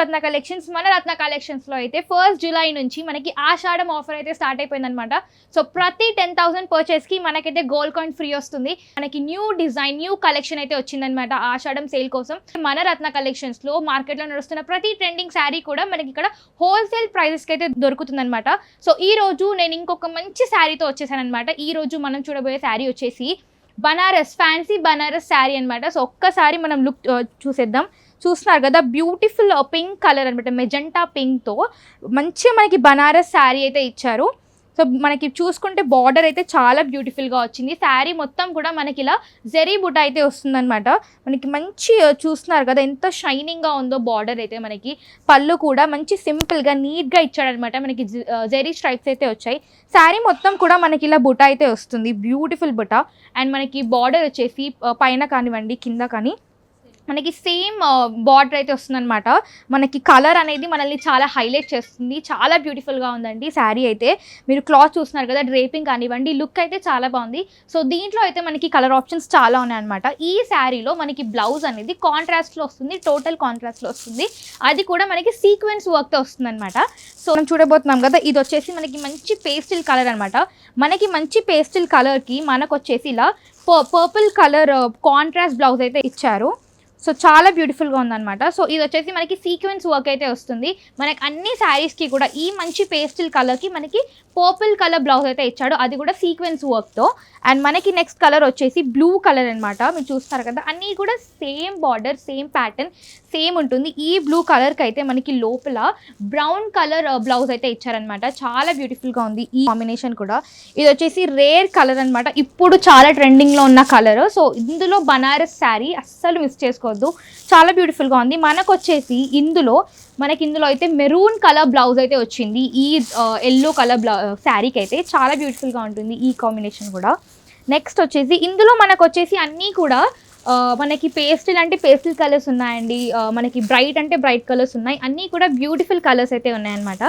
రత్న collections. మన రత్న కలెక్షన్స్లో అయితే 1st July నుంచి మనకి ఆషాఢం ఆఫర్ అయితే స్టార్ట్ అయిపోయిందనమాట. సో ప్రతి 10,000 పర్చేస్కి మనకైతే గోల్డ్ కాయిన్ ఫ్రీ వస్తుంది. మనకి న్యూ డిజైన్ న్యూ కలెక్షన్ అయితే వచ్చిందనమాట ఆషాఢం సేల్ కోసం. మన రత్న కలెక్షన్స్లో మార్కెట్లో నడుస్తున్న ప్రతి ట్రెండింగ్ శారీ కూడా మనకి ఇక్కడ హోల్సేల్ ప్రైజెస్కి అయితే దొరుకుతుందనమాట. సో ఈ రోజు నేను ఇంకొక మంచి శారీతో వచ్చేసాను అనమాట. ఈ రోజు మనం చూడబోయే శారీ వచ్చేసి బనారస్ ఫ్యాన్సీ బనారస్ శారీ అనమాట. సో ఒక్కసారి మనం లుక్ చూసేద్దాం. చూస్తున్నారు కదా, బ్యూటిఫుల్ పింక్ కలర్ అనమాట, మెజెంటా పింక్తో మంచిగా మనకి బనారస్ శారీ అయితే ఇచ్చారు. సో మనకి చూసుకుంటే బార్డర్ అయితే చాలా బ్యూటిఫుల్గా వచ్చింది. శారీ మొత్తం కూడా మనకి ఇలా జెరీ బుట్ట అయితే వస్తుందన్నమాట. మనకి మంచి చూస్తున్నారు కదా ఎంత షైనింగ్గా ఉందో బార్డర్ అయితే. మనకి పళ్ళు కూడా మంచి సింపుల్గా నీట్గా ఇచ్చాడనమాట. మనకి జెరీ స్ట్రైప్స్ అయితే వచ్చాయి. శారీ మొత్తం కూడా మనకి ఇలా బుట్ట అయితే వస్తుంది, బ్యూటిఫుల్ బుట్ట. అండ్ మనకి బార్డర్ వచ్చేసి పైన కానివ్వండి కింద కానీ మనకి సేమ్ బార్డర్ అయితే వస్తుందన్నమాట. మనకి కలర్ అనేది మనల్ని చాలా హైలైట్ చేస్తుంది. చాలా బ్యూటిఫుల్గా ఉందండి శారీ అయితే. మీరు క్లాత్ చూస్తున్నారు కదా, డ్రేపింగ్ కానివ్వండి, లుక్ అయితే చాలా బాగుంది. సో దీంట్లో అయితే మనకి కలర్ ఆప్షన్స్ చాలా ఉన్నాయన్నమాట. ఈ శారీలో మనకి బ్లౌజ్ అనేది కాంట్రాస్ట్లో వస్తుంది, టోటల్ కాంట్రాస్ట్లో వస్తుంది. అది కూడా మనకి సీక్వెన్స్ వర్క్తో వస్తుందన్నమాట. సో మనం చూడబోతున్నాం కదా, ఇది వచ్చేసి మనకి మంచి పేస్టిల్ కలర్ అనమాట. మనకి మంచి పేస్టిల్ కలర్కి మనకు వచ్చేసి ఇలా పర్పుల్ కలర్ కాంట్రాస్ట్ బ్లౌజ్ అయితే ఇచ్చారు. సో చాలా బ్యూటిఫుల్గా ఉందన్నమాట. సో ఇది వచ్చేసి మనకి సీక్వెన్స్ వర్క్ అయితే వస్తుంది. మనకి అన్ని శారీస్కి కూడా ఈ మంచి పేస్టిల్ కలర్కి మనకి పర్పుల్ కలర్ బ్లౌజ్ అయితే ఇచ్చాడు, అది కూడా సీక్వెన్స్ వర్క్తో. అండ్ మనకి నెక్స్ట్ కలర్ వచ్చేసి బ్లూ కలర్ అనమాట. మీరు చూస్తారు కదా, అన్నీ కూడా same border same pattern same ఉంటుంది. ఈ బ్లూ కలర్కి అయితే మనకి లోపల బ్రౌన్ కలర్ బ్లౌజ్ అయితే ఇచ్చారనమాట. చాలా బ్యూటిఫుల్గా ఉంది ఈ కాంబినేషన్ కూడా. ఇది వచ్చేసి రేర్ కలర్ అనమాట, ఇప్పుడు చాలా ట్రెండింగ్లో ఉన్న కలర్. సో ఇందులో బనారస్ శారీ అస్సలు మిస్ చేసుకోవద్దు, చాలా బ్యూటిఫుల్గా ఉంది. మనకు వచ్చేసి ఇందులో అయితే మెరూన్ కలర్ బ్లౌజ్ అయితే వచ్చింది. ఈ ఎల్లో కలర్ శారీకి అయితే చాలా బ్యూటిఫుల్గా ఉంటుంది ఈ కాంబినేషన్ కూడా. నెక్స్ట్ వచ్చేసి ఇందులో మనకు వచ్చేసి అన్నీ కూడా మనకి పేస్టిల్ అంటే పేస్టిల్ కలర్స్ ఉన్నాయండి, మనకి బ్రైట్ అంటే బ్రైట్ కలర్స్ ఉన్నాయి. అన్నీ కూడా బ్యూటిఫుల్ కలర్స్ అయితే ఉన్నాయన్నమాట.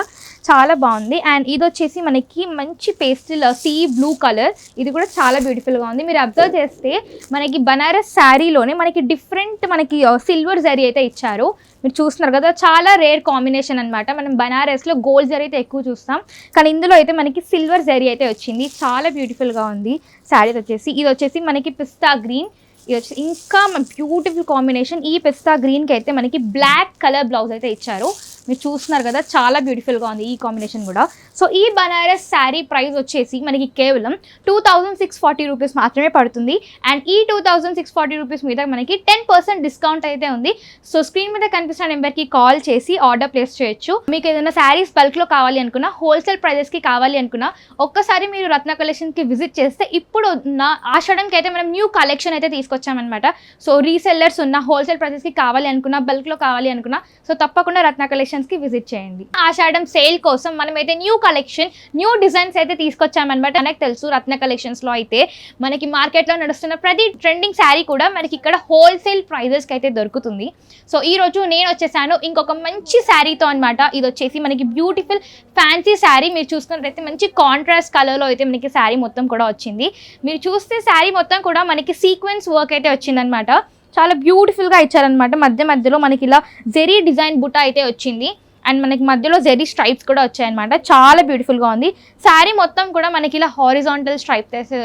చాలా బాగుంది. అండ్ ఇది వచ్చేసి మనకి మంచి పేస్టిల్ సీ బ్లూ కలర్, ఇది కూడా చాలా బ్యూటిఫుల్గా ఉంది. మీరు అబ్జర్వ్ చేస్తే మనకి బనారస్ శారీలోనే మనకి డిఫరెంట్ మనకి సిల్వర్ జరీ అయితే ఇచ్చారు. మీరు చూస్తున్నారు కదా, చాలా రేర్ కాంబినేషన్ అనమాట. మనం బనారస్లో గోల్డ్ జరీ అయితే ఎక్కువ చూస్తాం, కానీ ఇందులో అయితే మనకి సిల్వర్ జరీ అయితే వచ్చింది. చాలా బ్యూటిఫుల్గా ఉంది శారీ వచ్చేసి. ఇది వచ్చేసి మనకి పిస్తా గ్రీన్, ఇది వచ్చి ఇంకా బ్యూటిఫుల్ కాంబినేషన్. ఈ పిస్తా గ్రీన్కి అయితే మనకి బ్లాక్ కలర్ బ్లౌజ్ అయితే ఇచ్చారు. మీరు చూస్తున్నారు కదా, చాలా బ్యూటిఫుల్గా ఉంది ఈ కాంబినేషన్ కూడా. సో ఈ బనారస్ శారీ ప్రైస్ వచ్చేసి మనకి కేవలం 2,640 రూపీస్ మాత్రమే పడుతుంది. అండ్ ఈ 2,640 రూపీస్ మీద మనకి 10% డిస్కౌంట్ అయితే ఉంది. సో స్క్రీన్ మీద కనిపిస్తున్న నెంబర్కి కాల్ చేసి ఆర్డర్ ప్లేస్ చేయొచ్చు. మీకు ఏదైనా శారీస్ బల్క్లో కావాలి అనుకున్నా, హోల్సేల్ ప్రైజెస్కి కావాలి అనుకున్నా, ఒక్కసారి మీరు రత్న కలెక్షన్కి విజిట్ చేస్తే ఇప్పుడు ఉన్న ఆషాఢంకి అయితే మనం న్యూ కలెక్షన్ అయితే తీసుకొచ్చామన్నమాట. సో రీసెల్లర్స్ ఉన్న హోల్సేల్ ప్రైజెస్కి కావాలి అనుకున్నా, బల్క్లో కావాలి అనుకున్నా, సో తప్పకుండా రత్న కలెక్షన్స్కి విజిట్ చేయండి. ఆషాఢం సేల్ కోసం మనమైతే న్యూ కలెక్షన్ న్యూ డిజైన్స్ అయితే తీసుకొచ్చామన్నమాట. మనకు తెలుసు రత్న కలెక్షన్స్లో అయితే మనకి మార్కెట్లో నడుస్తున్న ప్రతి ట్రెండింగ్ శారీ కూడా మనకి ఇక్కడ హోల్సేల్ ప్రైజెస్కి అయితే దొరుకుతుంది. సో ఈరోజు నేను వచ్చేసాను ఇంకొక మంచి శారీతో అనమాట. ఇది వచ్చేసి మనకి బ్యూటిఫుల్ ఫ్యాన్సీ శారీ. మీరు చూసుకున్నట్లయితే మంచి కాంట్రాస్ట్ కలర్లో అయితే మనకి శారీ మొత్తం కూడా వచ్చింది. మీరు చూస్తే శారీ మొత్తం కూడా మనకి సీక్వెన్స్ వర్క్ అయితే వచ్చిందనమాట. చాలా బ్యూటిఫుల్గా ఇచ్చారనమాట. మధ్యలో మనకి ఇలా జెరీ డిజైన్ బుట్ట అయితే వచ్చింది. అండ్ మనకి మధ్యలో జెరీ స్ట్రైప్స్ కూడా వచ్చాయన్నమాట. చాలా బ్యూటిఫుల్గా ఉంది. శారీ మొత్తం కూడా మనకి ఇలా హారిజాంటల్ స్ట్రైప్స్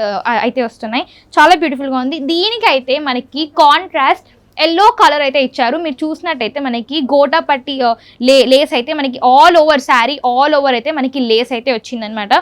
అయితే వస్తున్నాయి. చాలా బ్యూటిఫుల్గా ఉంది. దీనికైతే మనకి కాంట్రాస్ట్ ఎల్లో కలర్ అయితే ఇచ్చారు. మీరు చూసినట్టయితే మనకి గోటా పట్టి లేస్ అయితే మనకి all over sari all over అయితే మనకి లేస్ అయితే వచ్చిందనమాట.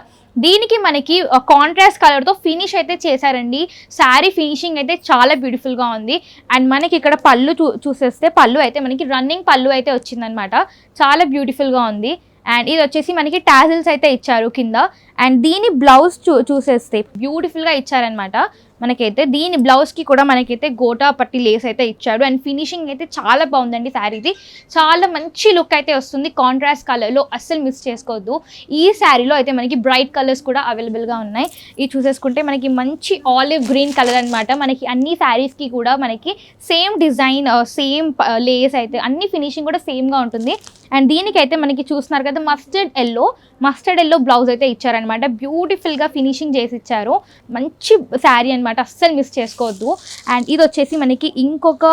దీనికి మనకి కాంట్రాస్ట్ కలర్తో ఫినిష్ అయితే చేశారండి. శారీ ఫినిషింగ్ అయితే చాలా బ్యూటిఫుల్గా ఉంది. అండ్ మనకి ఇక్కడ పళ్ళు చూసేస్తే పళ్ళు అయితే మనకి రన్నింగ్ పళ్ళు అయితే వచ్చిందనమాట. చాలా బ్యూటిఫుల్గా ఉంది. అండ్ ఇది వచ్చేసి మనకి టాజిల్స్ అయితే ఇచ్చారు కింద. అండ్ దీని బ్లౌజ్ చూసేస్తే బ్యూటిఫుల్గా ఇచ్చారనమాట. మనకైతే దీని బ్లౌజ్కి కూడా మనకైతే గోటా పట్టి లేస్ అయితే ఇచ్చాడు. అండ్ ఫినిషింగ్ అయితే చాలా బాగుందండి శారీది. చాలా మంచి లుక్ అయితే వస్తుంది కాంట్రాస్ట్ కలర్లో, అస్సలు మిస్ చేసుకోవద్దు. ఈ శారీలో అయితే మనకి బ్రైట్ కలర్స్ కూడా అవైలబుల్గా ఉన్నాయి. ఇది చూసేసుకుంటే మనకి మంచి ఆలివ్ గ్రీన్ కలర్ అనమాట. మనకి అన్ని శారీస్కి కూడా మనకి సేమ్ డిజైన్ సేమ్ లేస్ అయితే అన్ని ఫినిషింగ్ కూడా సేమ్గా ఉంటుంది. అండ్ దీనికైతే మనకి చూస్తున్నారు కదా మస్టర్డ్ ఎల్లో బ్లౌజ్ అయితే ఇచ్చారనమాట. బ్యూటిఫుల్గా ఫినిషింగ్ చేసి ఇచ్చారు. మంచి శారీ అనమాట, అస్సలు మిస్ చేసుకోవద్దు. అండ్ ఇది వచ్చేసి మనకి ఇంకొక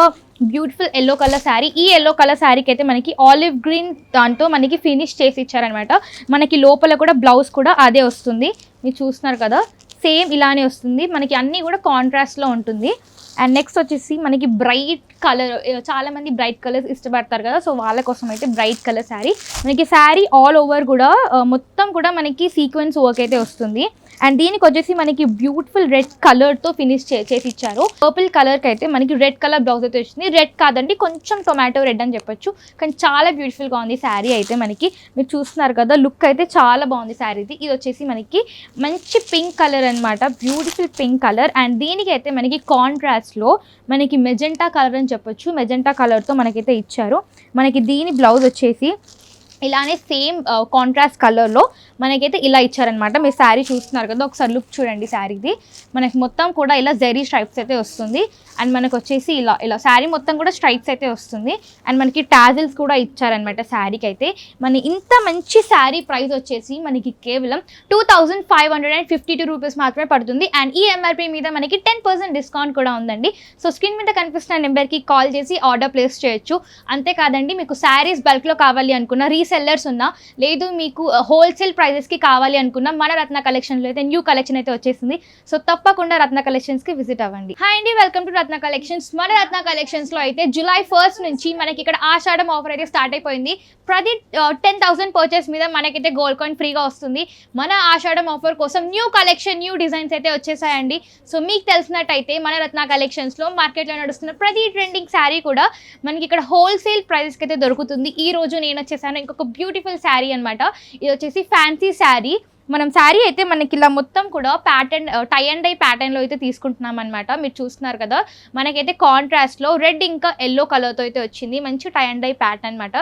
బ్యూటిఫుల్ ఎల్లో కలర్ శారీ. ఈ ఎల్లో కలర్ శారీకి అయితే మనకి ఆలివ్ గ్రీన్ దాంతో మనకి ఫినిష్ చేసి ఇచ్చారనమాట. మనకి లోపల కూడా బ్లౌజ్ కూడా అదే వస్తుంది. మీరు చూస్తున్నారు కదా, సేమ్ ఇలానే వస్తుంది. మనకి అన్నీ కూడా కాంట్రాస్ట్లో ఉంటుంది. అండ్ నెక్స్ట్ వచ్చేసి మనకి బ్రైట్ కలర్, చాలామంది బ్రైట్ కలర్స్ ఇష్టపడతారు కదా, సో వాళ్ళ కోసం అయితే బ్రైట్ కలర్ శారీ. మనకి శారీ ఆల్ ఓవర్ కూడా మొత్తం కూడా మనకి సీక్వెన్స్ వర్క్ అయితే వస్తుంది. అండ్ దీనికి వచ్చేసి మనకి బ్యూటిఫుల్ రెడ్ కలర్తో ఫినిష్ చేసి ఇచ్చారు. పర్పుల్ కలర్కి అయితే మనకి రెడ్ కలర్ బ్లౌజ్ అయితే వచ్చింది. రెడ్ కాదండి, కొంచెం టొమాటో రెడ్ అని చెప్పొచ్చు, కానీ చాలా బ్యూటిఫుల్గా ఉంది శారీ అయితే. మనకి మీరు చూస్తున్నారు కదా, లుక్ అయితే చాలా బాగుంది శారీది. ఇది వచ్చేసి మనకి మంచి పింక్ కలర్ అనమాట, బ్యూటిఫుల్ పింక్ కలర్. అండ్ దీనికి అయితే మనకి కాంట్రాస్ట్లో మనకి మెజెంటా కలర్ అని చెప్పొచ్చు, మెజెంటా కలర్తో మనకైతే ఇచ్చారు. మనకి దీని బ్లౌజ్ వచ్చేసి ఇలానే సేమ్ కాంట్రాస్ట్ కలర్లో మనకైతే ఇలా ఇచ్చారనమాట. మీరు శారీ చూస్తున్నారు కదా, ఒకసారి లుక్ చూడండి శారీది. మనకి మొత్తం కూడా ఇలా జెరీ స్ట్రైప్స్ అయితే వస్తుంది. అండ్ మనకు వచ్చేసి ఇలా శారీ మొత్తం కూడా స్ట్రైప్స్ అయితే వస్తుంది. అండ్ మనకి టాజిల్స్ కూడా ఇచ్చారనమాట శారీకి అయితే. మన ఇంత మంచి శారీ ప్రైస్ వచ్చేసి మనకి కేవలం 2552 రూపీస్ మాత్రమే పడుతుంది. అండ్ ఈ ఎంఆర్పీ మీద మనకి 10% డిస్కౌంట్ కూడా ఉందండి. సో స్క్రీన్ మీద కనిపిస్తున్న నెంబర్కి కాల్ చేసి ఆర్డర్ ప్లేస్ చేయొచ్చు. అంతేకాదండి, మీకు శారీస్ బల్క్లో కావాలి అనుకున్న, రీసెల్లర్స్ ఉన్నా, లేదు మీకు హోల్సేల్ ప్రైజెస్కి కావాలి అనుకున్న, మన రత్న కలెక్షన్లో అయితే న్యూ కలెక్షన్ అయితే వచ్చేసింది. సో తప్పకుండా రత్న కలెక్షన్స్కి విజిట్ అవ్వండి. హాయ్ అండి, వెల్కమ్ టు రత్న కలెక్షన్స్. మన రత్న కలెక్షన్స్లో అయితే జూలై 1 నుంచి మనకి ఇక్కడ ఆషాఢం ఆఫర్ అయితే స్టార్ట్ అయిపోయింది. ప్రతి 10,000 పర్చేస్ మీద మనకైతే గోల్డ్ కాయిన్ ఫ్రీగా వస్తుంది. మన ఆషాఢం ఆఫర్ కోసం న్యూ కలెక్షన్, న్యూ డిజైన్స్ అయితే వచ్చేసాయండి. సో మీకు తెలిసినట్టయితే మన రత్న కలెక్షన్స్లో మార్కెట్లో నడుస్తున్న ప్రతి ట్రెండింగ్ శారీ కూడా మనకి ఇక్కడ హోల్సేల్ ప్రైజెస్కి అయితే దొరుకుతుంది. ఈ రోజు నేను వచ్చేసాను ఇంకొక బ్యూటిఫుల్ శారీ అనమాట. ఇది వచ్చేసి ఫ్యాన్సీ శారీ. మనం శారీ అయితే మనకి ఇలా మొత్తం కూడా ప్యాటర్న్, టై అండ్ డై ప్యాటర్న్లో అయితే తీసుకుంటున్నాం అనమాట. మీరు చూస్తున్నారు కదా, మనకైతే కాంట్రాస్ట్లో రెడ్ ఇంకా ఎల్లో కలర్తో అయితే వచ్చింది. మంచి టై అండ్ డై ప్యాటర్న్ అనమాట.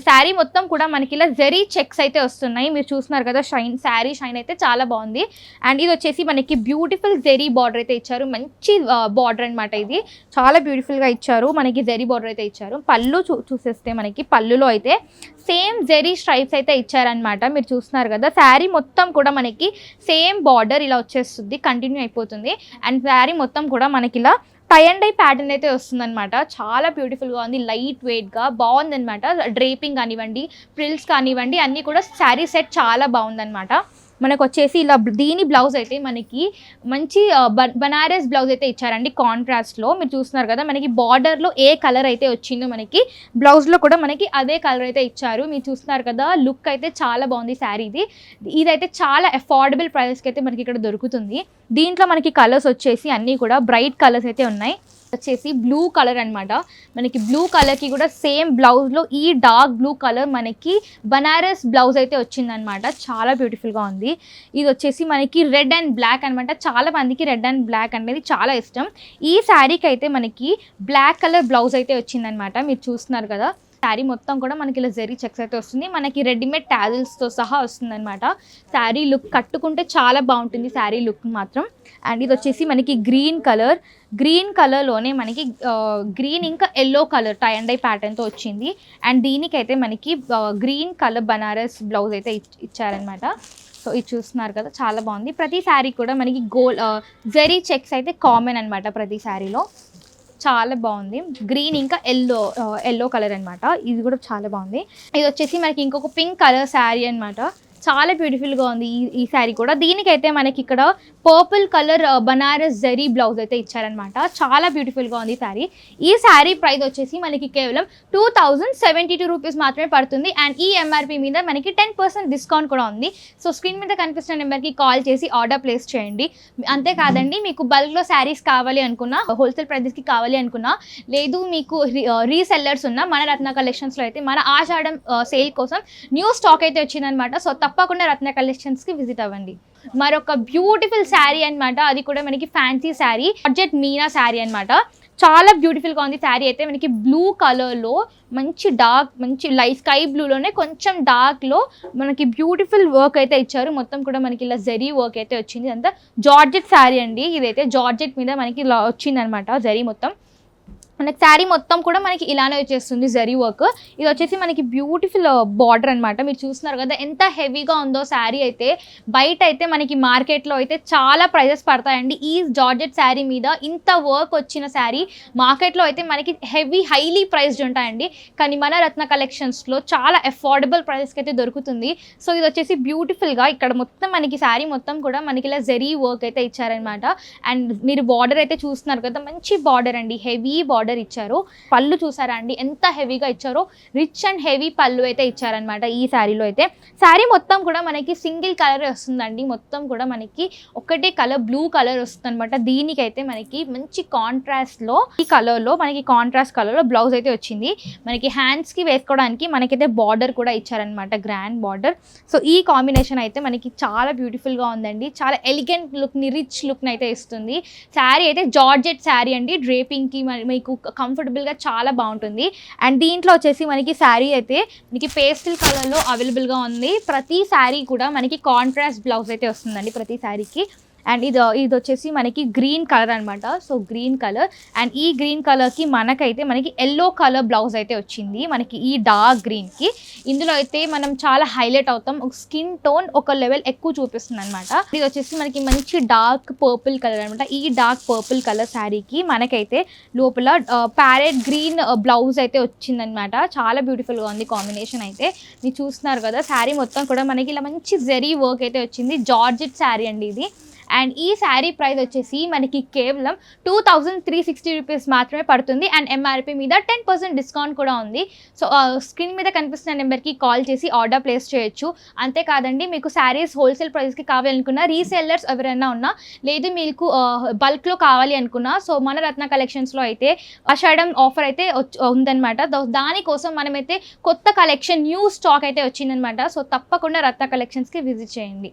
శారీ మొత్తం కూడా మనకి ఇలా జెరీ చెక్స్ అయితే వస్తున్నాయి. మీరు చూస్తున్నారు కదా, శారీ షైన్ అయితే చాలా బాగుంది. అండ్ ఇది వచ్చేసి మనకి బ్యూటిఫుల్ జెరీ బార్డర్ అయితే ఇచ్చారు. మంచి బార్డర్ అనమాట, ఇది చాలా బ్యూటిఫుల్గా ఇచ్చారు. మనకి జెరీ బార్డర్ అయితే ఇచ్చారు. పళ్ళు చూసేస్తే మనకి పళ్ళులో అయితే సేమ్ జెరీ స్ట్రైప్స్ అయితే ఇచ్చారనమాట. మీరు చూస్తున్నారు కదా, శారీ మొత్తం కూడా మనకి సేమ్ బార్డర్ ఇలా వచ్చేస్తుంది, కంటిన్యూ అయిపోతుంది. అండ్ శారీ మొత్తం కూడా మనకి ఇలా టై అండ్ డై ప్యాటర్న్ అయితే వస్తుందన్నమాట. చాలా బ్యూటిఫుల్గా ఉంది, లైట్ వెయిట్గా బాగుందన్నమాట. డ్రేపింగ్ కానివ్వండి, ప్రిల్స్ కానివ్వండి, అన్నీ కూడా శారీ సెట్ చాలా బాగుందన్నమాట. మనకు వచ్చేసి ఇలా దీని బ్లౌజ్ అయితే మనకి మంచి బనారస్ బ్లౌజ్ అయితే ఇచ్చారండి కాంట్రాస్ట్లో. మీరు చూస్తున్నారు కదా, మనకి బార్డర్లో ఏ కలర్ అయితే వచ్చిందో మనకి బ్లౌజ్లో కూడా మనకి అదే కలర్ అయితే ఇచ్చారు. మీరు చూస్తున్నారు కదా, లుక్ అయితే చాలా బాగుంది శారీది. ఇదైతే చాలా అఫోర్డబుల్ ప్రైస్కి అయితే మనకి ఇక్కడ దొరుకుతుంది. దీంట్లో మనకి కలర్స్ వచ్చేసి అన్నీ కూడా బ్రైట్ కలర్స్ అయితే ఉన్నాయి. వచ్చేసి బ్లూ కలర్ అనమాట. మనకి బ్లూ కలర్కి కూడా సేమ్ బ్లౌజ్లో ఈ డార్క్ బ్లూ కలర్ మనకి బనారస్ బ్లౌజ్ అయితే వచ్చిందనమాట. చాలా బ్యూటిఫుల్గా ఉంది. ఇది వచ్చేసి మనకి రెడ్ అండ్ బ్లాక్ అనమాట. చాలా మందికి రెడ్ అండ్ బ్లాక్ అనేది చాలా ఇష్టం. ఈ శారీకి అయితే మనకి బ్లాక్ కలర్ బ్లౌజ్ అయితే వచ్చిందనమాట. మీరు చూస్తున్నారు కదా, శారీ మొత్తం కూడా మనకి ఇలా జెరీ చెక్స్ అయితే వస్తుంది. మనకి రెడీమేడ్ టాజిల్స్తో సహా వస్తుందన్నమాట. శారీ లుక్ కట్టుకుంటే చాలా బాగుంటుంది శారీ లుక్ మాత్రం. అండ్ ఇది వచ్చేసి మనకి గ్రీన్ కలర్లోనే మనకి గ్రీన్ ఇంకా yellow colour tie and dye ప్యాటర్న్తో వచ్చింది. అండ్ దీనికైతే మనకి గ్రీన్ కలర్ బనారస్ బ్లౌజ్ అయితే ఇచ్చారనమాట. సో ఇది చూస్తున్నారు కదా, చాలా బాగుంది. ప్రతి శారీ కూడా మనకి జెరీ చెక్స్ అయితే కామన్ అనమాట ప్రతి శారీలో. చాలా బాగుంది. గ్రీన్ ఇంకా ఎల్లో కలర్ అనమాట. ఇది కూడా చాలా బాగుంది. ఇది వచ్చేసి మనకి ఇంకొక పింక్ కలర్ శారీ అనమాట. చాలా బ్యూటిఫుల్గా ఉంది ఈ శారీ కూడా. దీనికైతే మనకి ఇక్కడ purple colour Banaras zari blouse అయితే ఇచ్చారనమాట. చాలా బ్యూటిఫుల్గా ఉంది శారీ. ఈ శారీ ప్రైస్ వచ్చేసి మనకి కేవలం 2072 రూపీస్ మాత్రమే పడుతుంది. అండ్ ఈ ఎంఆర్పీ మీద మనకి 10% డిస్కౌంట్ కూడా ఉంది. సో స్క్రీన్ మీద కనిపిస్తున్న నెంబర్కి కాల్ చేసి ఆర్డర్ ప్లేస్ చేయండి. అంతేకాదండి, మీకు బల్క్లో శారీస్ కావాలి అనుకున్నా, హోల్సేల్ ప్రైజెస్కి కావాలి అనుకున్నా, లేదు మీకు రీసెల్లర్స్ ఉన్న, మన రత్న కలెక్షన్స్లో అయితే మన ఆషాఢం సేల్ కోసం న్యూ స్టాక్ అయితే వచ్చిందనమాట. సో తప్పకుండా రత్న కలెక్షన్స్కి విజిట్ అవ్వండి. మరొక బ్యూటిఫుల్ శారీ అనమాట. అది కూడా మనకి ఫ్యాన్సీ శారీ, జార్జెట్ మీనా శారీ అనమాట. చాలా బ్యూటిఫుల్గా ఉంది శారీ అయితే. మనకి బ్లూ కలర్లో మంచి లైట్ స్కై బ్లూలోనే కొంచెం డార్క్లో మనకి బ్యూటిఫుల్ వర్క్ అయితే ఇచ్చారు. మొత్తం కూడా మనకి ఇలా జరీ వర్క్ అయితే వచ్చింది. అంతా జార్జెట్ శారీ అండి. ఇదైతే జార్జెట్ మీద మనకి ఇలా వచ్చింది అనమాట జరీ మొత్తం. మనకి శారీ మొత్తం కూడా మనకి ఇలానే వచ్చేస్తుంది జరీ వర్క్. ఇది వచ్చేసి మనకి బ్యూటిఫుల్ బార్డర్ అనమాట. మీరు చూస్తున్నారు కదా ఎంత హెవీగా ఉందో శారీ అయితే. బయట అయితే మనకి మార్కెట్లో అయితే చాలా ప్రైజెస్ పడతాయండి ఈ జార్జెట్ శారీ మీద. ఇంత వర్క్ వచ్చిన శారీ మార్కెట్లో అయితే మనకి హైలీ ప్రైస్డ్ ఉంటాయండి. కానీ మన రత్న కలెక్షన్స్లో చాలా అఫోర్డబుల్ ప్రైస్కి అయితే దొరుకుతుంది. సో ఇది వచ్చేసి బ్యూటిఫుల్గా ఇక్కడ మొత్తం మనకి శారీ మొత్తం కూడా మనకి ఇలా జరీ వర్క్ అయితే ఇచ్చారనమాట. అండ్ మీరు బార్డర్ అయితే చూస్తున్నారు కదా, మంచి బార్డర్ అండి, హెవీ బార్డర్ ఇచ్చారు. పళ్ళు చూసారా అండి ఎంత హెవీగా ఇచ్చారో, రిచ్ అండ్ హెవీ పళ్ళు అయితే ఇచ్చారనమాట ఈ శారీలో అయితే. శారీ మొత్తం కూడా మనకి సింగిల్ కలర్ వస్తుందండి. మొత్తం కూడా మనకి ఒకటే కలర్ బ్లూ కలర్ వస్తుంది అనమాట. దీనికైతే మనకి మంచి కాంట్రాస్ట్లో ఈ కలర్లో మనకి కాంట్రాస్ట్ కలర్లో బ్లౌజ్ అయితే వచ్చింది. మనకి హ్యాండ్స్కి వేసుకోవడానికి మనకైతే బార్డర్ కూడా ఇచ్చారనమాట, గ్రాండ్ బార్డర్. సో ఈ కాంబినేషన్ అయితే మనకి చాలా బ్యూటిఫుల్గా ఉందండి. చాలా ఎలిగెంట్ లుక్ని, రిచ్ లుక్ని అయితే ఇస్తుంది. శారీ అయితే జార్జెట్ శారీ అండి. డ్రేపింగ్కి మీకు కంఫర్టబుల్గా చాలా బాగుంటుంది. అండ్ దీంట్లో వచ్చేసి మనకి శారీ అయితే మనకి పేస్టల్ కలర్లో అవైలబుల్గా ఉంది. ప్రతి శారీ కూడా మనకి కాంట్రాస్ట్ బ్లౌజ్ అయితే వస్తుందండి ప్రతి శారీకి. అండ్ ఇది వచ్చేసి మనకి గ్రీన్ కలర్ అనమాట. సో గ్రీన్ కలర్, అండ్ ఈ గ్రీన్ కలర్కి మనకైతే మనకి ఎల్లో కలర్ బ్లౌజ్ అయితే వచ్చింది మనకి ఈ డార్క్ గ్రీన్కి. ఇందులో అయితే మనం చాలా హైలైట్ అవుతాం, స్కిన్ టోన్ ఒక లెవెల్ ఎక్కువ చూపిస్తుంది అనమాట. ఇది వచ్చేసి మనకి మంచి డార్క్ పర్పుల్ కలర్ అనమాట. ఈ డార్క్ పర్పుల్ కలర్ శారీకి మనకైతే లోపల ప్యారెట్ గ్రీన్ బ్లౌజ్ అయితే వచ్చిందనమాట. చాలా బ్యూటిఫుల్గా ఉంది కాంబినేషన్ అయితే. మీరు చూస్తున్నారు కదా, శారీ మొత్తం కూడా మనకి ఇలా మంచి జరీ వర్క్ అయితే వచ్చింది. జార్జెట్ శారీ అండి ఇది. అండ్ ఈ శారీ ప్రైస్ వచ్చేసి మనకి కేవలం 2360 రూపీస్ మాత్రమే పడుతుంది. అండ్ ఎంఆర్పి మీద 10% డిస్కౌంట్ కూడా ఉంది. సో స్క్రీన్ మీద కనిపిస్తున్న నెంబర్కి కాల్ చేసి ఆర్డర్ ప్లేస్ చేయొచ్చు. అంతేకాదండి, మీకు శారీస్ హోల్సేల్ ప్రైస్కి కావాలనుకున్నా, రీసేలర్స్ ఎవరైనా ఉన్నా, లేదు మీకు బల్క్లో కావాలి అనుకున్నా, సో మన రత్న కలెక్షన్స్లో అయితే ఆషాఢం ఆఫర్ అయితే ఉందన్నమాట. దానికోసం మనమైతే కొత్త కలెక్షన్, న్యూ స్టాక్ అయితే వచ్చిందనమాట. సో తప్పకుండా రత్న కలెక్షన్స్కి విజిట్ చేయండి.